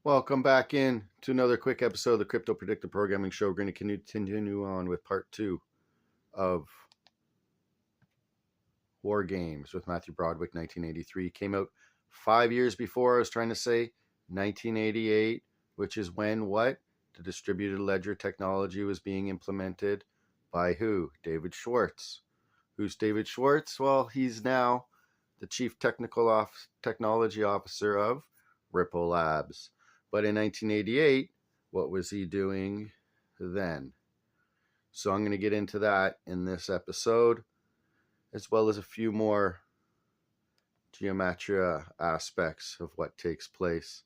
Welcome back in to another quick episode of the Crypto Predictive Programming Show. We're going to continue on with part 2 of War Games with Matthew Broderick, 1983. Came out 5 years before, I was trying to say, 1988, which is when what? The distributed ledger technology was being implemented by who? David Schwartz. Who's David Schwartz? Well, he's now the Chief Technology Officer of Ripple Labs. But in 1988, what was he doing then? So I'm going to get into that in this episode, as well as a few more geometria aspects of what takes place.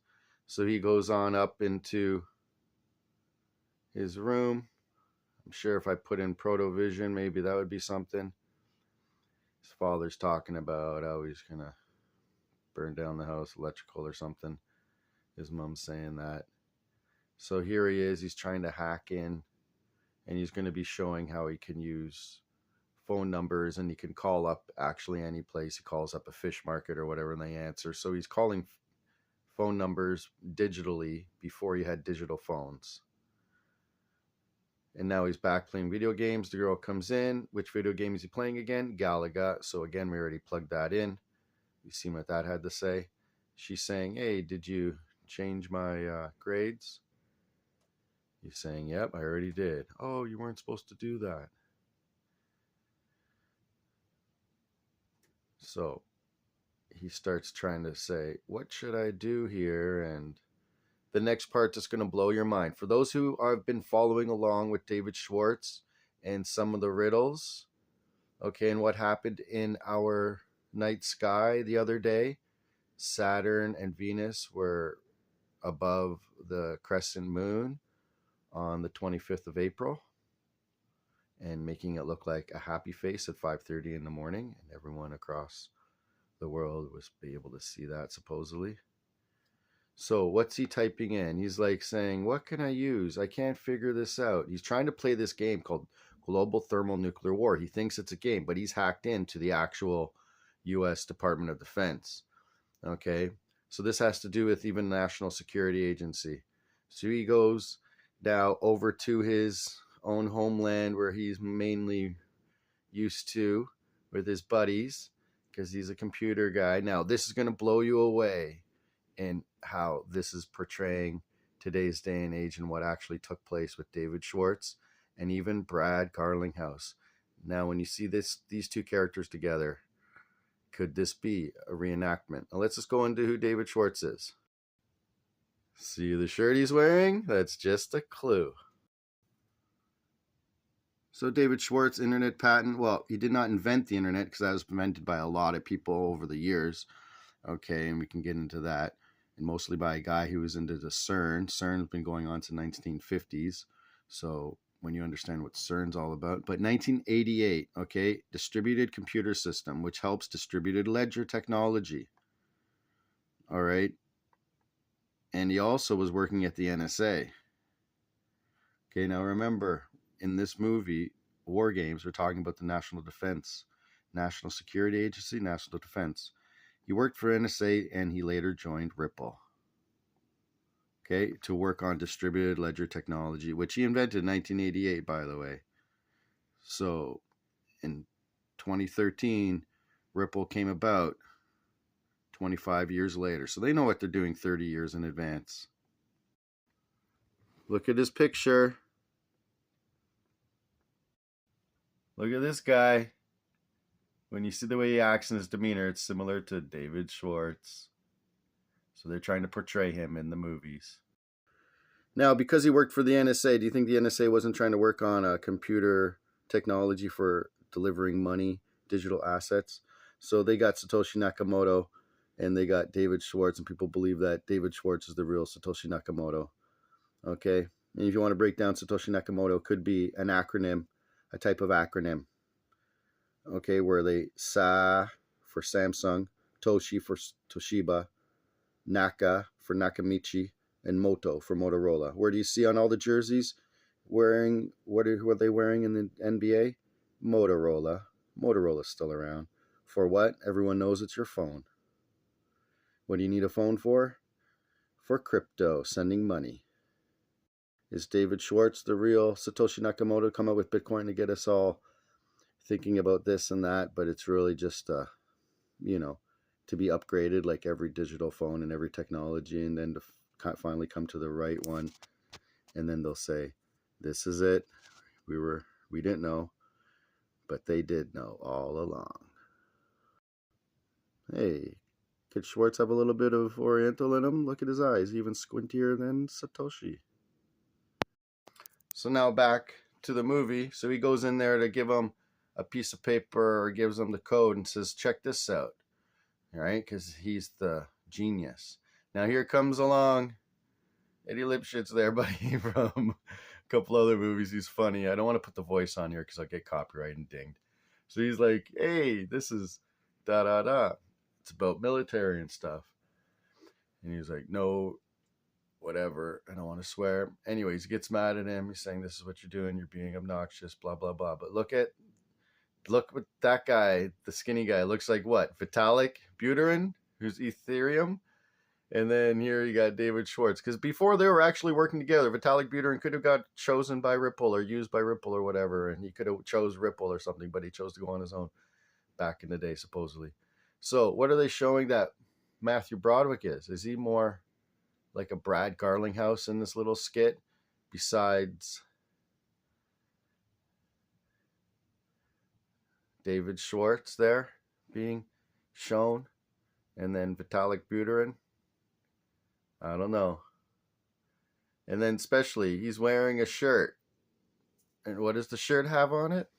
So he goes on up into his room. I'm sure if I put in Protovision, maybe that would be something. His father's talking about how he's going to burn down the house, electrical or something. His mom's saying that. So here he is. He's trying to hack in, and he's going to be showing how he can use phone numbers, and he can call up actually any place. He calls up a fish market or whatever, and they answer. So he's calling phone numbers digitally before he had digital phones. And now he's back playing video games. The girl comes in. Which video game is he playing again? Galaga. So again, we already plugged that in. You see what that had to say. She's saying, hey, did you change my grades? He's saying, yep, I already did. Oh, you weren't supposed to do that. So he starts trying to say, what should I do here? And the next part is going to blow your mind. For those who have been following along with David Schwartz and some of the riddles, okay, and what happened in our night sky the other day, Saturn and Venus were above the crescent moon on the 25th of April and making it look like a happy face at 5:30 in the morning, and everyone across the world was be able to see that supposedly. So what's he typing in? He's like saying, what can I use? I can't figure this out. He's trying to play this game called Global Thermonuclear War. He thinks it's a game, but he's hacked into the actual U.S. Department of Defense. Okay, so this has to do with even National Security Agency. So he goes now over to his own homeland where he's mainly used to with his buddies because he's a computer guy. Now, this is going to blow you away in how this is portraying today's day and age and what actually took place with David Schwartz and even Brad Garlinghouse. Now, when you see these two characters together, could this be a reenactment? Now let's just go into who David Schwartz is. See the shirt he's wearing? That's just a clue. So David Schwartz, internet patent. Well, he did not invent the internet because that was invented by a lot of people over the years. Okay, and we can get into that. And mostly by a guy who was into the CERN. CERN's been going on since 1950s. So when you understand what CERN's all about. But 1988, okay, distributed computer system, which helps distributed ledger technology. All right. And he also was working at the NSA. Okay, now remember, in this movie, War Games, we're talking about the National Defense, National Security Agency, National Defense. He worked for NSA and he later joined Ripple. Okay, to work on distributed ledger technology, which he invented in 1988, by the way. So in 2013, Ripple came about 25 years later. So they know what they're doing 30 years in advance. Look at his picture. Look at this guy. When you see the way he acts and his demeanor, it's similar to David Schwartz. So they're trying to portray him in the movies. Now, because he worked for the NSA, do you think the NSA wasn't trying to work on a computer technology for delivering money, digital assets? So they got Satoshi Nakamoto and they got David Schwartz, and people believe that David Schwartz is the real Satoshi Nakamoto. Okay? And if you want to break down Satoshi Nakamoto, it could be an acronym, a type of acronym. Okay, where they Sa for Samsung, Toshi for Toshiba, Naka for Nakamichi, and Moto for Motorola. Where do you see on all the jerseys wearing, what are they wearing in the NBA? Motorola. Motorola's still around. For what? Everyone knows it's your phone. What do you need a phone for? for crypto, sending money. Is David Schwartz the real Satoshi Nakamoto? Come up with Bitcoin to get us all thinking about this and that, but it's really just, you know, to be upgraded like every digital phone and every technology, and then to finally come to the right one. And then they'll say, this is it. We didn't know, but they did know all along. Hey, could Schwartz have a little bit of Oriental in him? Look at his eyes, even squintier than Satoshi. So now back to the movie. So he goes in there to give him a piece of paper or gives him the code and says, check this out. All right, because he's the genius. Now here comes along Eddie Lipschitz there, buddy, from a couple other movies. He's funny. I don't want to put the voice on here because I'll get copyright and dinged. So he's like, hey, this is da-da-da. It's about military and stuff. And he's like, no, whatever. I don't want to swear. Anyways, he gets mad at him. He's saying, this is what you're doing. You're being obnoxious, blah, blah, blah. But look what that guy, the skinny guy, looks like what? Vitalik Buterin, who's Ethereum. And then here you got David Schwartz. Because before they were actually working together, Vitalik Buterin could have got chosen by Ripple or used by Ripple or whatever. And he could have chose Ripple or something, but he chose to go on his own back in the day, supposedly. So what are they showing that Matthew Broderick is? Is he more like a Brad Garlinghouse in this little skit besides David Schwartz there being shown, and then Vitalik Buterin? I don't know. And then especially he's wearing a shirt. And what does the shirt have on it?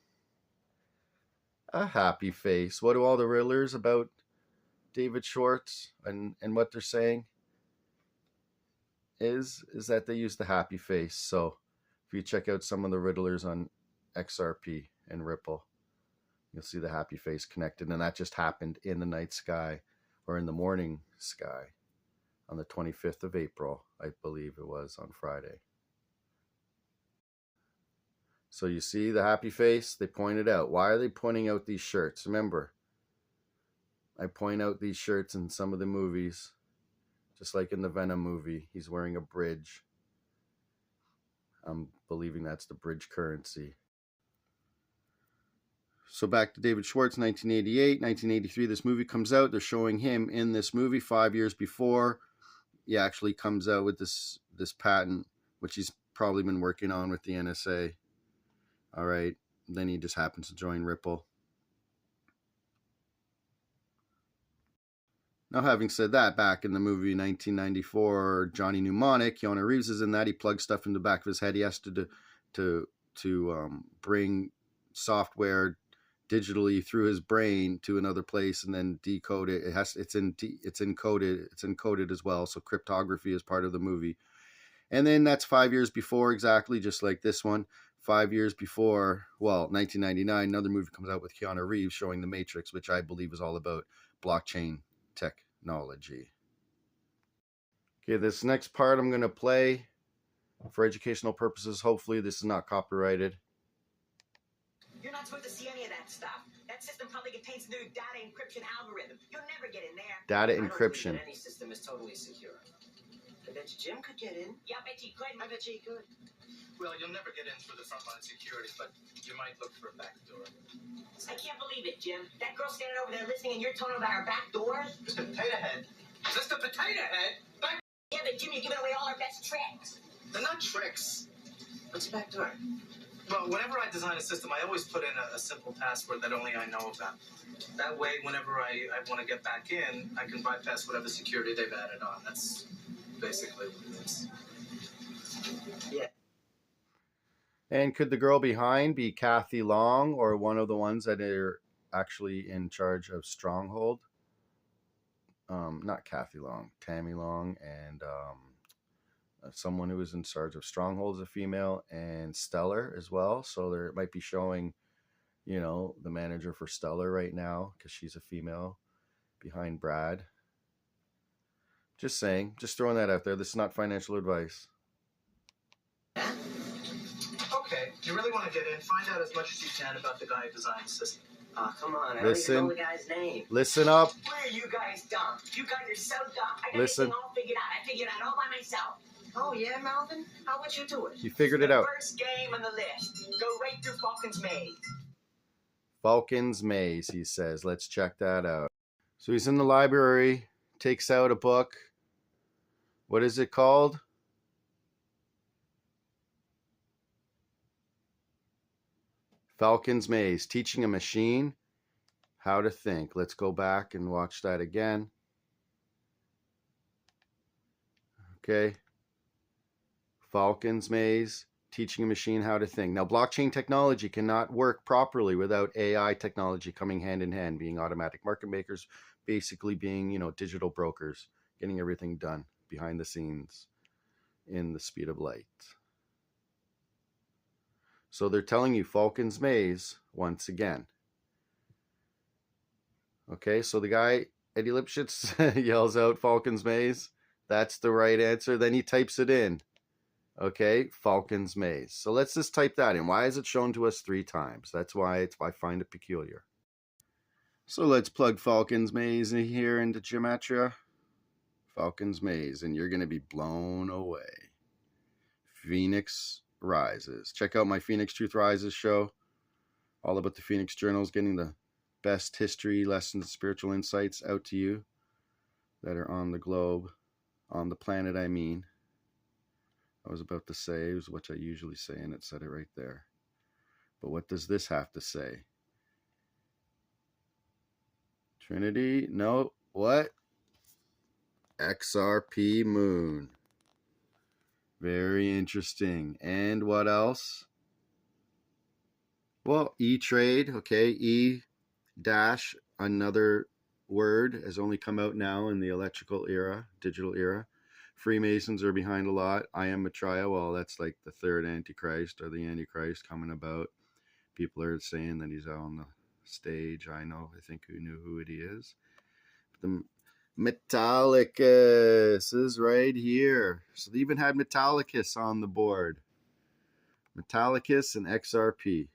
A happy face. What do all the Riddlers about David Schwartz and what they're saying is that they use the happy face. So if you check out some of the Riddlers on XRP and Ripple, you'll see the happy face connected. And that just happened in the night sky, or in the morning sky, on the 25th of April, I believe it was, on Friday. So you see the happy face, they pointed out. Why are they pointing out these shirts? Remember, I point out these shirts in some of the movies, just like in the Venom movie. He's wearing a bridge. I'm believing that's the bridge currency. So back to David Schwartz, 1988, 1983, this movie comes out. They're showing him in this movie 5 years before. He actually comes out with this patent, which he's probably been working on with the NSA. All right. Then he just happens to join Ripple. Now, having said that, back in the movie 1994, Johnny Mnemonic, Keanu Reeves is in that. He plugs stuff in the back of his head. He has to bring software digitally through his brain to another place and then decode it. It's encoded as well. So cryptography is part of the movie. And then that's 5 years before, exactly, just like this one. 5 years before, well, 1999, another movie comes out with Keanu Reeves showing The Matrix, which I believe is all about blockchain technology. Okay, this next part I'm going to play for educational purposes. Hopefully this is not copyrighted. You're not supposed to see any of that stuff. That system probably contains new data encryption algorithm. You'll never get in there. Data encryption. I don't believe that any system is totally secure. I bet you Jim could get in. Yeah, I bet you could. I bet you could. Well, you'll never get in through the frontline security, but you might look for a back door. I can't believe it, Jim. That girl standing over there listening, and you're talking about her back doors? Mr. Potato Head. Is this the Potato Head? Back. Yeah, but Jim, you're giving away all our best tricks. They're not tricks. What's your back door? Well, whenever I design a system, I always put in a simple password that only I know about. That way, whenever I want to get back in, I can bypass whatever security they've added on. That's basically what it is. Yeah. And could the girl behind be Kathy Long, or one of the ones that are actually in charge of Stronghold? Not Kathy Long, Tammy Long, and someone who is in charge of Stronghold is a female, and Stellar as well. So there might be showing, you know, the manager for Stellar right now, because she's a female behind Brad. Just saying, just throwing that out there. This is not financial advice. Okay, you really want to get in, find out as much as you can about the guy who designed the system. Oh, come on. I don't even Listen. know the guy's name. Listen up. Why are you guys dumb? You guys are so dumb. I got Listen. everything all figured out. I figured it out all by myself. Oh, yeah, Melvin? How would you do it? You figured it out. First game on the list. Go right through Falcon's Maze. Falcon's Maze, he says. Let's check that out. So he's in the library, takes out a book. What is it called? Falcon's Maze, teaching a machine how to think. Let's go back and watch that again. Okay. Falcon's Maze, teaching a machine how to think. Now, blockchain technology cannot work properly without AI technology coming hand in hand, being automatic market makers, basically being, digital brokers, getting everything done behind the scenes in the speed of light. So they're telling you Falcon's Maze once again. Okay, so the guy, Eddie Lipschitz, yells out Falcon's Maze. That's the right answer. Then he types it in. Okay, Falcon's Maze. So let's just type that in. Why is it shown to us 3 times? That's why I find it peculiar. So let's plug Falcon's Maze in here into Gematria. Falcon's Maze, and you're going to be blown away. Phoenix Rises. Check out my Phoenix Truth Rises show. All about the Phoenix Journals, getting the best history, lessons, spiritual insights out to you that are on the globe, on the planet, I mean. I was about to say, is what I usually say, and it said it right there. But what does this have to say? Trinity? No. What? XRP Moon. Very interesting. And what else? Well, E-Trade. Okay, E dash, another word, has only come out now in the electrical era, digital era. Freemasons are behind a lot. I am Maitreya. Well, that's like the third Antichrist or the Antichrist coming about. People are saying that he's out on the stage. I think who knew who it is. The Metallicus is right here. So they even had Metallicus on the board. Metallicus and XRP.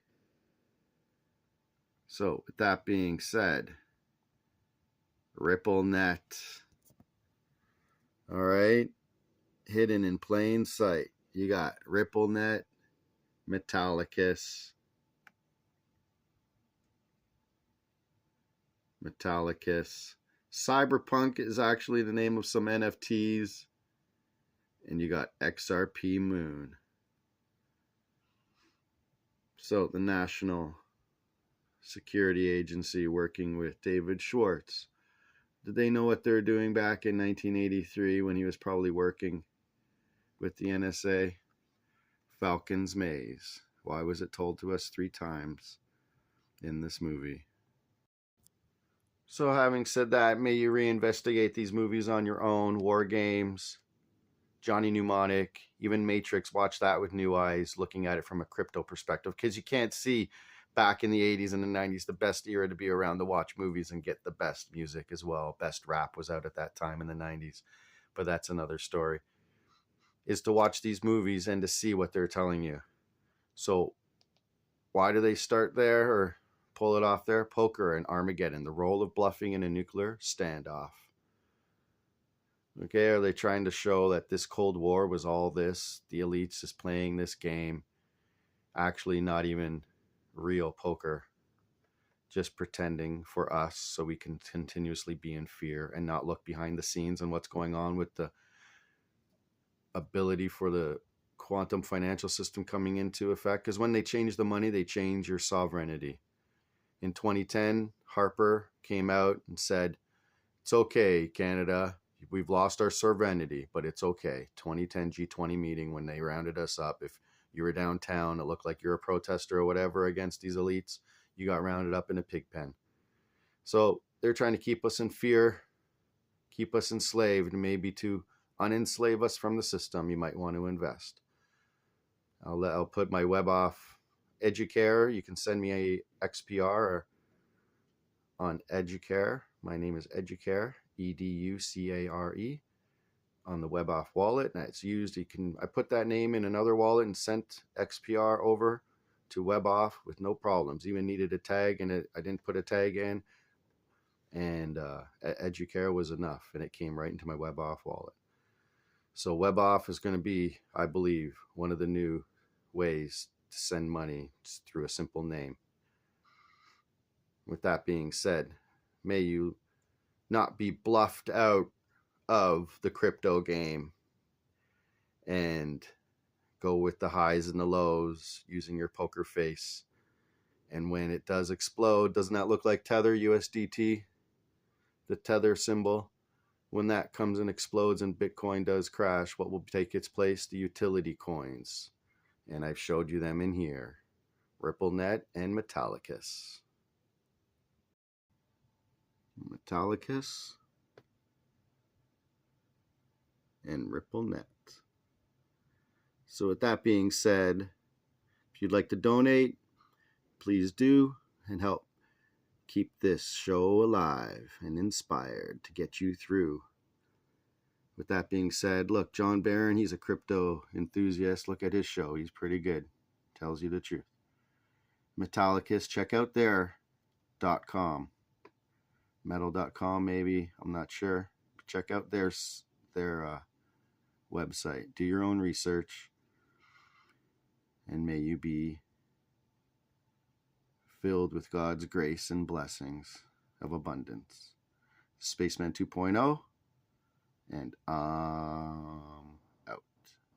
So with that being said, RippleNet. All right. Hidden in plain sight. You got RippleNet, Metallicus, Cyberpunk is actually the name of some NFTs. And you got XRP Moon. So the National Security Agency working with David Schwartz. Did they know what they were doing back in 1983 when he was probably working with the NSA? Falcon's Maze. Why was it told to us 3 times in this movie? So having said that, may you reinvestigate these movies on your own. War Games, Johnny Mnemonic, even Matrix. Watch that with new eyes, looking at it from a crypto perspective, because you can't see back in the 80s and the 90s, the best era to be around to watch movies and get the best music as well. Best rap was out at that time in the 90s, but that's another story. Is to watch these movies and to see what they're telling you. So why do they start there or pull it off there? Poker and Armageddon, the role of bluffing in a nuclear standoff. Okay, are they trying to show that this Cold War was all this, the elites just playing this game, actually not even real poker, just pretending for us so we can continuously be in fear and not look behind the scenes and what's going on with the ability for the quantum financial system coming into effect? Because when they change the money, they change your sovereignty. In 2010, Harper came out and said, it's okay, Canada, we've lost our sovereignty, but it's okay. 2010 G20 meeting, when they rounded us up, if you were downtown, it looked like you're a protester or whatever against these elites, you got rounded up in a pig pen. So they're trying to keep us in fear, keep us enslaved, maybe to unenslave us from the system. You might want to invest. I'll put my WEBAUTH educare. You can send me a XPR on educare. My name is educare, EDUCARE, on the WEBAUTH wallet, and it's used. I put that name in another wallet and sent XPR over to WEBAUTH with no problems. Even needed a tag, and I didn't put a tag in, and educare was enough, and it came right into my WEBAUTH wallet. So WEBAUTH is going to be, I believe, one of the new ways to send money through a simple name. With that being said, may you not be bluffed out of the crypto game and go with the highs and the lows using your poker face. And when it does explode, doesn't that look like Tether USDT? The Tether symbol? When that comes and explodes and Bitcoin does crash, what will take its place? The utility coins. And I've showed you them in here. RippleNet and Metallicus. Metallicus and RippleNet. So with that being said, if you'd like to donate, please do, and help keep this show alive and inspired to get you through. With that being said, look, John Barron, he's a crypto enthusiast. Look at his show. He's pretty good. Tells you the truth. Metallicus, check out their .com. Metal.com maybe, I'm not sure. Check out their website. Do your own research. And may you be filled with God's grace and blessings of abundance. Spaceman 2.0, and